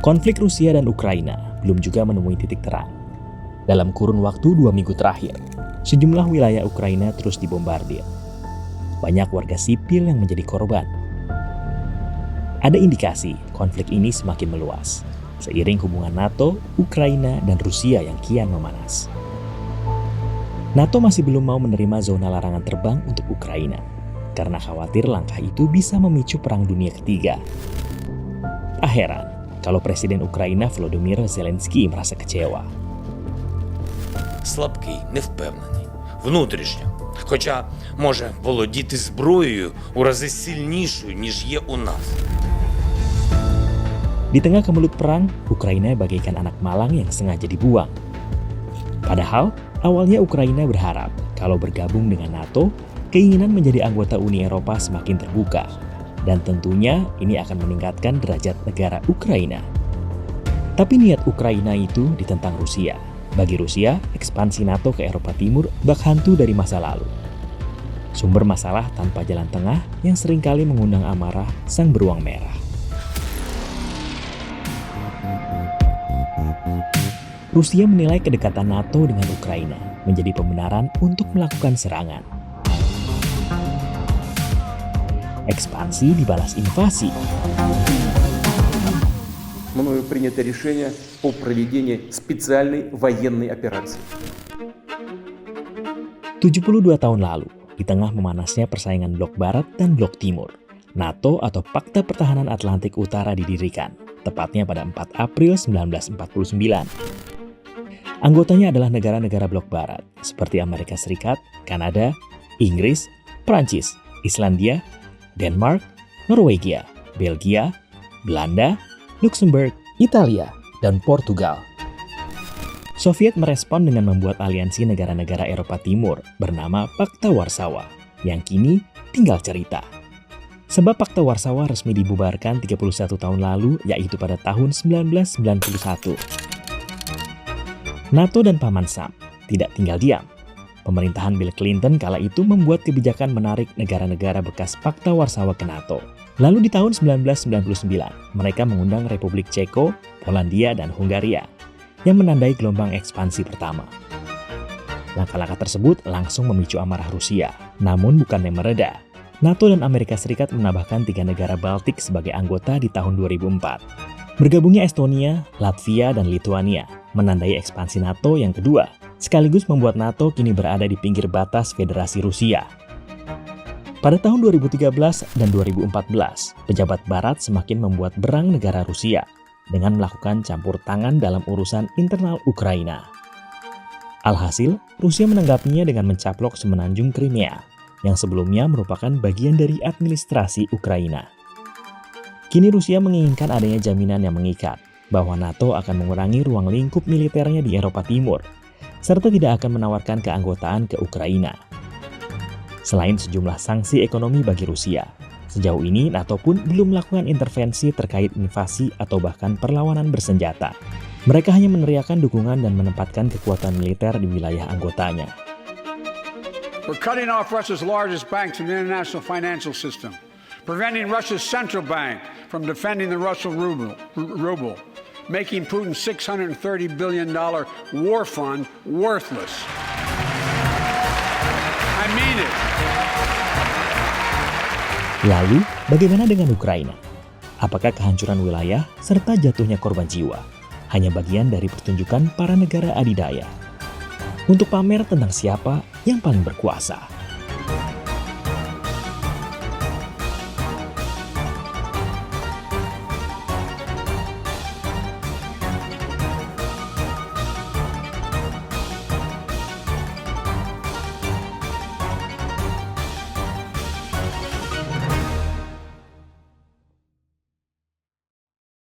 Konflik Rusia dan Ukraina belum juga menemui titik terang. Dalam kurun waktu 2 minggu terakhir, sejumlah wilayah Ukraina terus dibombardir. Banyak warga sipil yang menjadi korban. Ada indikasi konflik ini semakin meluas, seiring hubungan NATO, Ukraina, dan Rusia yang kian memanas. NATO masih belum mau menerima zona larangan terbang untuk Ukraina, karena khawatir langkah itu bisa memicu Perang Dunia Ketiga. Tak heran kalau Presiden Ukraina Volodymyr Zelensky merasa kecewa. Слабкий, невпевнений, внутрішньо, хоча може володіти зброєю у рази сильнішою, ніж є у нас. Di tengah kemelut perang, Ukraina bagaikan anak malang yang sengaja dibuang. Padahal, awalnya Ukraina berharap kalau bergabung dengan NATO, keinginan menjadi anggota Uni Eropa semakin terbuka. Dan tentunya ini akan meningkatkan derajat negara Ukraina. Tapi niat Ukraina itu ditentang Rusia. Bagi Rusia, ekspansi NATO ke Eropa Timur bak hantu dari masa lalu. Sumber masalah tanpa jalan tengah yang seringkali mengundang amarah sang beruang merah. Rusia menilai kedekatan NATO dengan Ukraina menjadi pembenaran untuk melakukan serangan. Ekspansi dibalas invasi. Мною принято решение о проведении специальной военной операции. 72 tahun lalu, di tengah memanasnya persaingan Blok Barat dan Blok Timur, NATO atau Pakta Pertahanan Atlantik Utara didirikan, tepatnya pada 4 April 1949. Anggotanya adalah negara-negara Blok Barat, seperti Amerika Serikat, Kanada, Inggris, Prancis, Islandia, Denmark, Norwegia, Belgia, Belanda, Luxembourg, Italia, dan Portugal. Soviet merespon dengan membuat aliansi negara-negara Eropa Timur bernama Pakta Warsawa, yang kini tinggal cerita. Sebab Pakta Warsawa resmi dibubarkan 31 tahun lalu, yaitu pada tahun 1991. NATO dan Paman Sam tidak tinggal diam. Pemerintahan Bill Clinton kala itu membuat kebijakan menarik negara-negara bekas Pakta Warsawa ke NATO. Lalu di tahun 1999, mereka mengundang Republik Ceko, Polandia, dan Hungaria yang menandai gelombang ekspansi pertama. Langkah-langkah tersebut langsung memicu amarah Rusia. Namun bukannya mereda, NATO dan Amerika Serikat menambahkan 3 negara Baltik sebagai anggota di tahun 2004. Bergabungnya Estonia, Latvia, dan Lithuania menandai ekspansi NATO yang kedua, sekaligus membuat NATO kini berada di pinggir batas Federasi Rusia. Pada tahun 2013 dan 2014, pejabat Barat semakin membuat berang negara Rusia dengan melakukan campur tangan dalam urusan internal Ukraina. Alhasil, Rusia menanggapinya dengan mencaplok semenanjung Crimea, yang sebelumnya merupakan bagian dari administrasi Ukraina. Kini Rusia menginginkan adanya jaminan yang mengikat bahwa NATO akan mengurangi ruang lingkup militernya di Eropa Timur, serta tidak akan menawarkan keanggotaan ke Ukraina. Selain sejumlah sanksi ekonomi bagi Rusia, sejauh ini NATO pun belum melakukan intervensi terkait invasi atau bahkan perlawanan bersenjata. Mereka hanya meneriakan dukungan dan menempatkan kekuatan militer di wilayah anggotanya. We're cutting off Russia's largest banks in the international financial system, preventing Russia's central bank from defending the Russian ruble, making Putin's $630 billion war fund worthless. I mean it. Lalu, bagaimana dengan Ukraina? Apakah kehancuran wilayah serta jatuhnya korban jiwa hanya bagian dari pertunjukan para negara adidaya untuk pamer tentang siapa yang paling berkuasa?